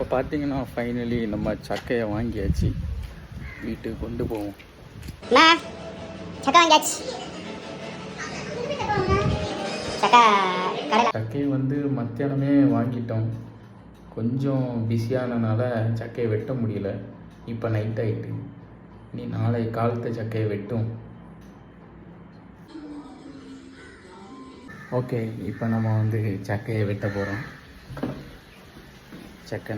இப்போ பார்த்தீங்கன்னா ஃபைனலி நம்ம சக்கையை வாங்கியாச்சு, வீட்டுக்கு கொண்டு போவோம். சக்கை வாங்கியாச்சு. சக்கையை வந்து மத்தியானமே வாங்கிட்டோம். கொஞ்சம் பிஸியானனால சக்கையை வெட்ட முடியல. இப்போ நைட் ஆகிட்டு நீ நாளை காலத்து சக்கையை வெட்டும். ஓகே, இப்போ நம்ம வந்து சக்கையை வெட்ட போகிறோம். சக்கை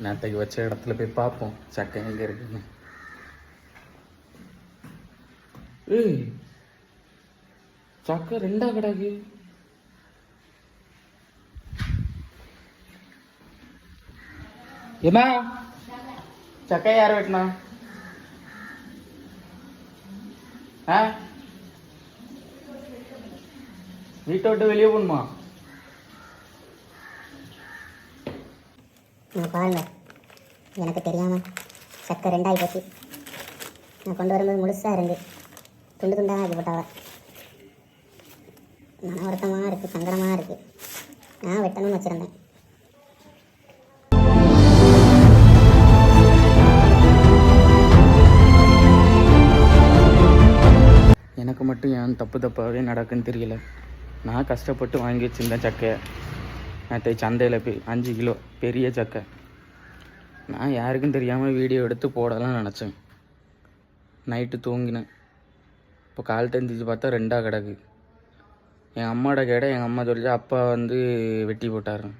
நேற்றுக்கு வச்ச இடத்துல போய் பார்ப்போம் சக்கை எங்கே இருக்குன்னு. ஏய், சக்கை ரெண்டா கிடக்கு. ஏமா சக்கை யார் வெட்டினா? வீட்டை விட்டு வெளியே போகணுமா? நான் பாருங்க, எனக்கு தெரியாமல் சக்கை ரெண்டாகி போச்சு. நான் கொண்டு வரும்போது முழுசாக இருந்து துண்டு துண்டாக ஆக்கி போட்டாவ. மன வருத்தமாக இருக்குது, சங்கடமாக இருக்குது. நான் வெட்டணும்னு வச்சுருந்தேன். எனக்கு மட்டும் ஏன் தப்பாகவே நடக்குன்னு தெரியல. நான் கஷ்டப்பட்டு வாங்கி வச்சுருந்தேன் சக்கையை. நேற்று சந்தையில் போய் 5 கிலோ பெரிய சக்கை. நான் யாருக்கும் தெரியாமல் வீடியோ எடுத்து போடலாம் நினச்சேன். நைட்டு தூங்கினேன். இப்போ கால் தெரிஞ்சிச்சு பார்த்தா ரெண்டாக கிடக்கு. என் அம்மாவோட கேட எங்கள் அம்மா சொல்லி அப்பா வந்து வெட்டி போட்டாரு.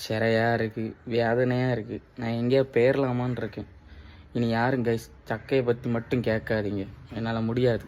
சிறையாக இருக்குது, வேதனையாக இருக்குது. நான் எங்கேயா பேரலாமான்னு இருக்கேன். இனி யாரும் கைஸ் சக்கையை பற்றி மட்டும் கேட்காதீங்க, என்னால் முடியாது.